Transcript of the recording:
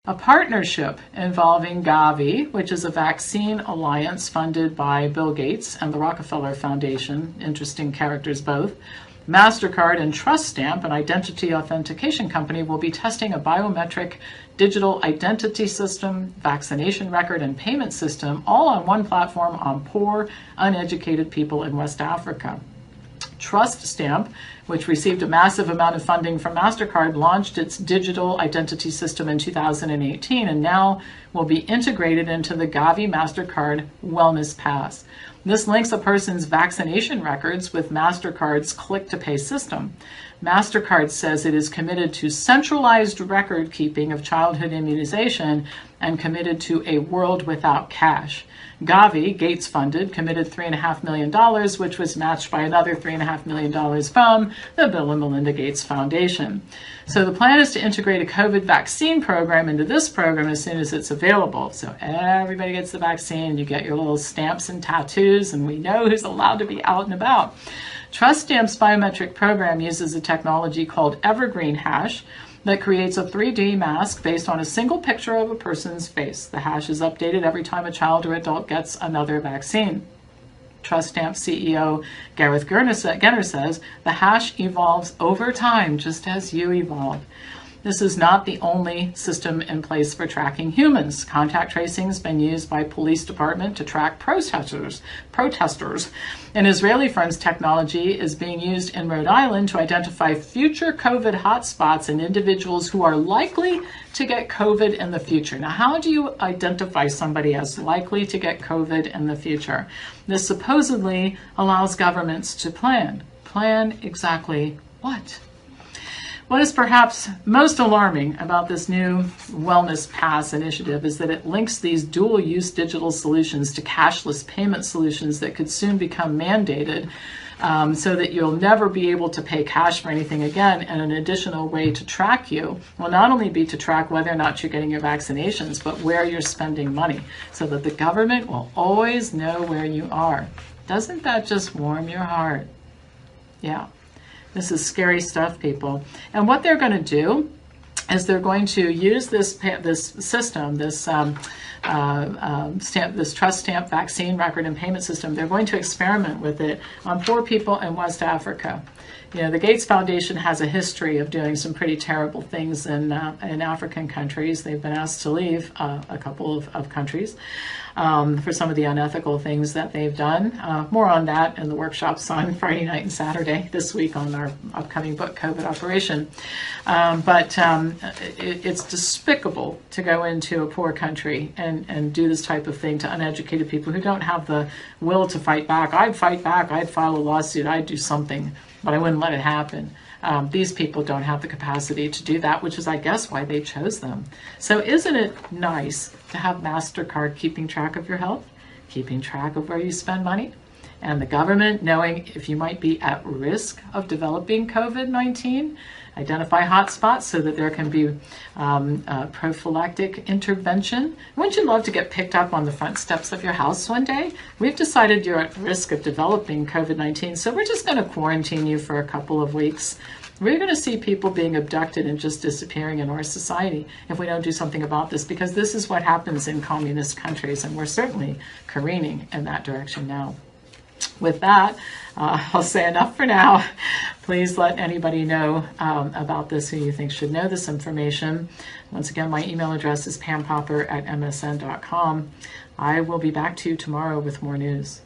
A partnership involving Gavi, which is a vaccine alliance funded by Bill Gates and the Rockefeller Foundation, interesting characters both. MasterCard and TrustStamp, an identity authentication company, will be testing a biometric digital identity system, vaccination record, and payment system all on one platform on poor, uneducated people in West Africa. TrustStamp, which received a massive amount of funding from MasterCard, launched its digital identity system in 2018 and now will be integrated into the Gavi MasterCard Wellness Pass. This links a person's vaccination records with MasterCard's click-to-pay system. MasterCard says it is committed to centralized record keeping of childhood immunization and committed to a world without cash. Gavi, Gates funded, committed $3.5 million, which was matched by another $3.5 million from the Bill and Melinda Gates Foundation. So the plan is to integrate a COVID vaccine program into this program as soon as it's available. So everybody gets the vaccine, you get your little stamps and tattoos, and we know who's allowed to be out and about. TrustStamp's biometric program uses a technology called Evergreen Hash that creates a 3D mask based on a single picture of a person's face. The hash is updated every time a child or adult gets another vaccine. TrustStamp CEO Gareth Genner says, the hash evolves over time, just as you evolve. This is not the only system in place for tracking humans. Contact tracing has been used by police department to track protesters. An Israeli firm's technology is being used in Rhode Island to identify future COVID hotspots and individuals who are likely to get COVID in the future. Now, how do you identify somebody as likely to get COVID in the future? This supposedly allows governments to plan. Plan exactly what? What is perhaps most alarming about this new Wellness Pass initiative is that it links these dual-use digital solutions to cashless payment solutions that could soon become mandated, so that you'll never be able to pay cash for anything again. And an additional way to track you will not only be to track whether or not you're getting your vaccinations, but where you're spending money, so that the government will always know where you are. Doesn't that just warm your heart? Yeah. This is scary stuff, people. And what they're going to do is they're going to use this system, this Trust Stamp vaccine record and payment system. They're going to experiment with it on poor people in West Africa. You know, the Gates Foundation has a history of doing some pretty terrible things in African countries. They've been asked to leave a couple of countries for some of the unethical things that they've done. More on that in the workshops on Friday night and Saturday this week on our upcoming book, COVID Operation. But it's despicable to go into a poor country and do this type of thing to uneducated people who don't have the will to fight back. I'd fight back, I'd file a lawsuit, I'd do something, but I wouldn't let it happen. These people don't have the capacity to do that, which is, I guess, why they chose them. So isn't it nice to have MasterCard keeping track of your health, keeping track of where you spend money, and the government knowing if you might be at risk of developing COVID-19, identify hotspots so that there can be prophylactic intervention. Wouldn't you love to get picked up on the front steps of your house one day? We've decided you're at risk of developing COVID-19, so we're just going to quarantine you for a couple of weeks. We're going to see people being abducted and just disappearing in our society if we don't do something about this, because this is what happens in communist countries, and we're certainly careening in that direction now. With that, I'll say enough for now. Please let anybody know about this who you think should know this information. Once again, my email address is pampopper@msn.com. I will be back to you tomorrow with more news.